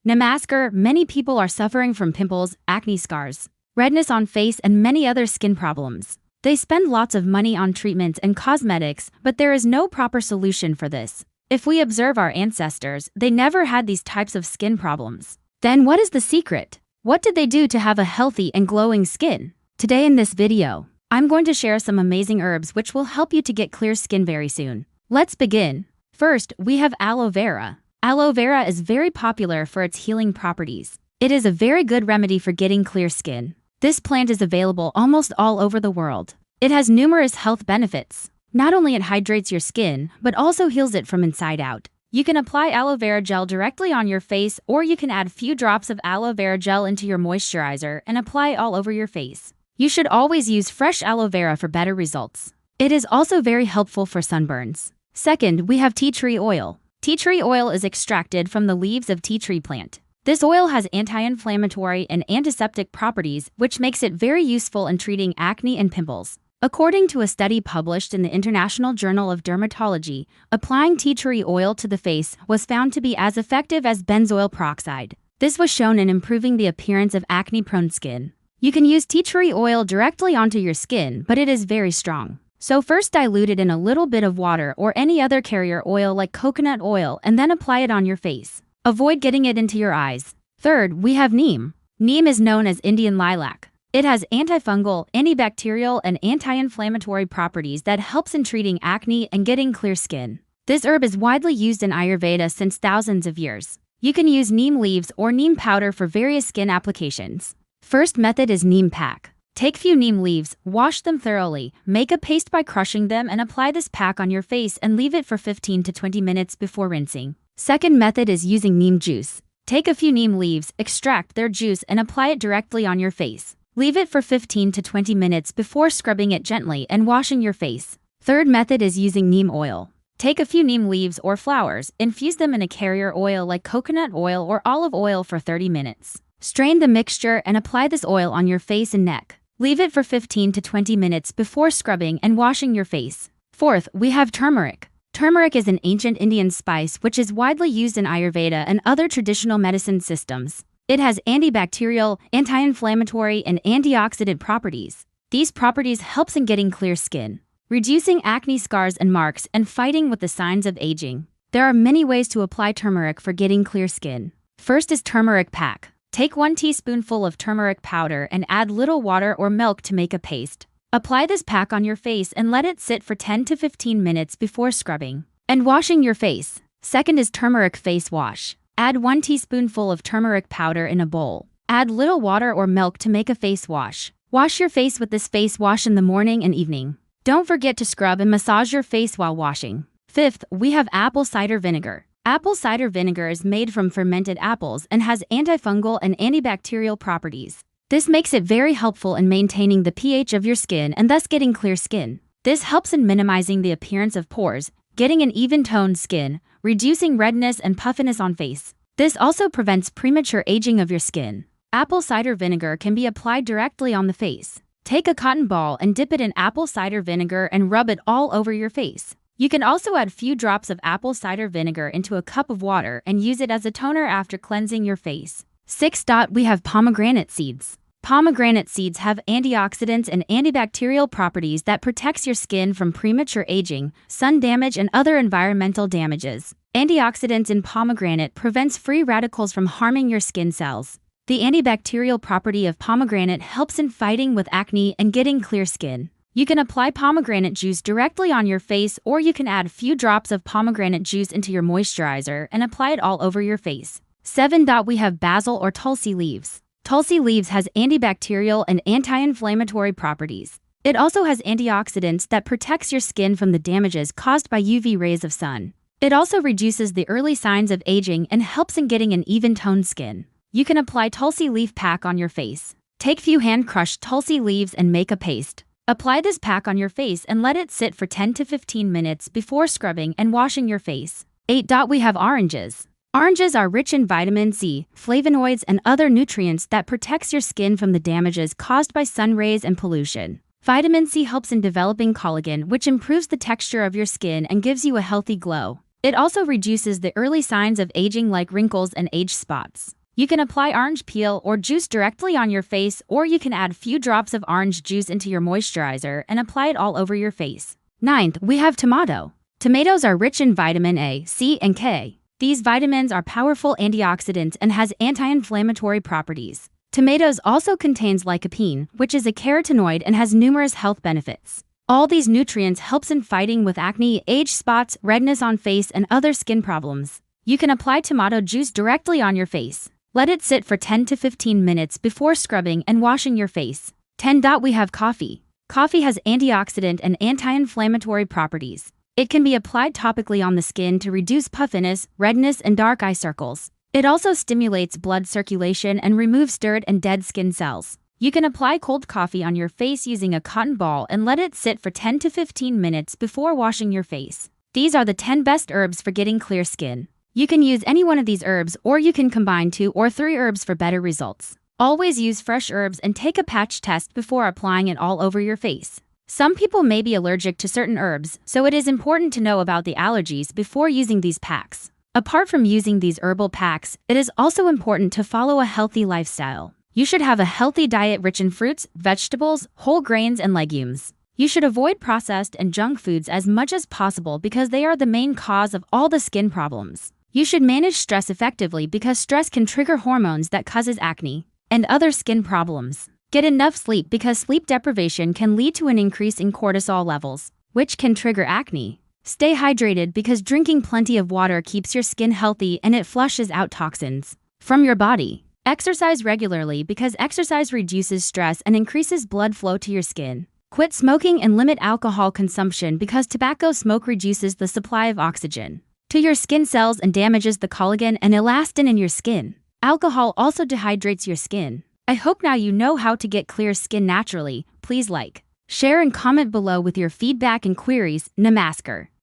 Namaskar, many people are suffering from pimples, acne scars, redness on face, and many other skin problems. They spend lots of money on treatments and cosmetics, but there is no proper solution for this. If we observe our ancestors, they never had these types of skin problems. Then what is the secret? What did they do to have a healthy and glowing skin? Today in this video, I'm going to share some amazing herbs which will help you to get clear skin very soon. Let's begin. First, we have aloe vera. Aloe vera is very popular for its healing properties. It is a very good remedy for getting clear skin. This plant is available almost all over the world. It has numerous health benefits. Not only it hydrates your skin, but also heals it from inside out. You can apply aloe vera gel directly on your face, or you can add few drops of aloe vera gel into your moisturizer and apply it all over your face. You should always use fresh aloe vera for better results. It is also very helpful for sunburns. Second, we have tea tree oil. Tea tree oil is extracted from the leaves of tea tree plant. This oil has anti-inflammatory and antiseptic properties, which makes it very useful in treating acne and pimples. According to a study published in the International Journal of Dermatology, applying tea tree oil to the face was found to be as effective as benzoyl peroxide. This was shown in improving the appearance of acne-prone skin. You can use tea tree oil directly onto your skin, but it is very strong. So first dilute it in a little bit of water or any other carrier oil like coconut oil and then apply it on your face. Avoid getting it into your eyes. Third, we have neem. Neem is known as Indian lilac. It has antifungal, antibacterial, and anti-inflammatory properties that helps in treating acne and getting clear skin. This herb is widely used in Ayurveda since thousands of years. You can use neem leaves or neem powder for various skin applications. First method is neem pack. Take few neem leaves, wash them thoroughly, make a paste by crushing them and apply this pack on your face and leave it for 15 to 20 minutes before rinsing. Second method is using neem juice. Take a few neem leaves, extract their juice and apply it directly on your face. Leave it for 15 to 20 minutes before scrubbing it gently and washing your face. Third method is using neem oil. Take a few neem leaves or flowers, infuse them in a carrier oil like coconut oil or olive oil for 30 minutes. Strain the mixture and apply this oil on your face and neck. Leave it for 15 to 20 minutes before scrubbing and washing your face. Fourth, we have turmeric. Turmeric is an ancient Indian spice which is widely used in Ayurveda and other traditional medicine systems. It has antibacterial, anti-inflammatory, and antioxidant properties. These properties helps in getting clear skin, reducing acne scars and marks, and fighting with the signs of aging. There are many ways to apply turmeric for getting clear skin. First is turmeric pack. Take 1 teaspoonful of turmeric powder and add little water or milk to make a paste. Apply this pack on your face and let it sit for 10 to 15 minutes before scrubbing and washing your face. Second is turmeric face wash. Add 1 teaspoonful of turmeric powder in a bowl. Add little water or milk to make a face wash. Wash your face with this face wash in the morning and evening. Don't forget to scrub and massage your face while washing. Fifth, we have apple cider vinegar. Apple cider vinegar is made from fermented apples and has antifungal and antibacterial properties. This makes it very helpful in maintaining the pH of your skin and thus getting clear skin. This helps in minimizing the appearance of pores, getting an even-toned skin, reducing redness and puffiness on face. This also prevents premature aging of your skin. Apple cider vinegar can be applied directly on the face. Take a cotton ball and dip it in apple cider vinegar and rub it all over your face. You can also add few drops of apple cider vinegar into a cup of water and use it as a toner after cleansing your face. Sixth, we have pomegranate seeds. Pomegranate seeds have antioxidants and antibacterial properties that protects your skin from premature aging, sun damage, and other environmental damages. Antioxidants in pomegranate prevents free radicals from harming your skin cells. The antibacterial property of pomegranate helps in fighting with acne and getting clear skin. You can apply pomegranate juice directly on your face, or you can add few drops of pomegranate juice into your moisturizer and apply it all over your face. 7. We have basil or tulsi leaves. Tulsi leaves has antibacterial and anti-inflammatory properties. It also has antioxidants that protects your skin from the damages caused by UV rays of sun. It also reduces the early signs of aging and helps in getting an even-toned skin. You can apply tulsi leaf pack on your face. Take few hand-crushed tulsi leaves and make a paste. Apply this pack on your face and let it sit for 10 to 15 minutes before scrubbing and washing your face. 8. We have oranges. Oranges are rich in vitamin C, flavonoids, and other nutrients that protects your skin from the damages caused by sun rays and pollution. Vitamin C helps in developing collagen, which improves the texture of your skin and gives you a healthy glow. It also reduces the early signs of aging like wrinkles and age spots. You can apply orange peel or juice directly on your face, or you can add few drops of orange juice into your moisturizer and apply it all over your face. Ninth, we have tomato. Tomatoes are rich in vitamin A, C, and K. These vitamins are powerful antioxidants and has anti-inflammatory properties. Tomatoes also contains lycopene, which is a carotenoid and has numerous health benefits. All these nutrients helps in fighting with acne, age spots, redness on face, and other skin problems. You can apply tomato juice directly on your face. Let it sit for 10 to 15 minutes before scrubbing and washing your face. 10. We have coffee. Coffee has antioxidant and anti-inflammatory properties. It can be applied topically on the skin to reduce puffiness, redness, and dark eye circles. It also stimulates blood circulation and removes dirt and dead skin cells. You can apply cold coffee on your face using a cotton ball and let it sit for 10 to 15 minutes before washing your face. These are the 10 best herbs for getting clear skin. You can use any one of these herbs, or you can combine 2 or 3 herbs for better results. Always use fresh herbs and take a patch test before applying it all over your face. Some people may be allergic to certain herbs, so it is important to know about the allergies before using these packs. Apart from using these herbal packs, it is also important to follow a healthy lifestyle. You should have a healthy diet rich in fruits, vegetables, whole grains, and legumes. You should avoid processed and junk foods as much as possible because they are the main cause of all the skin problems. You should manage stress effectively because stress can trigger hormones that causes acne and other skin problems. Get enough sleep because sleep deprivation can lead to an increase in cortisol levels, which can trigger acne. Stay hydrated because drinking plenty of water keeps your skin healthy and it flushes out toxins from your body. Exercise regularly because exercise reduces stress and increases blood flow to your skin. Quit smoking and limit alcohol consumption because tobacco smoke reduces the supply of oxygen to your skin cells and damages the collagen and elastin in your skin. Alcohol also dehydrates your skin. I hope now you know how to get clear skin naturally. Please like, share, and comment below with your feedback and queries. Namaskar.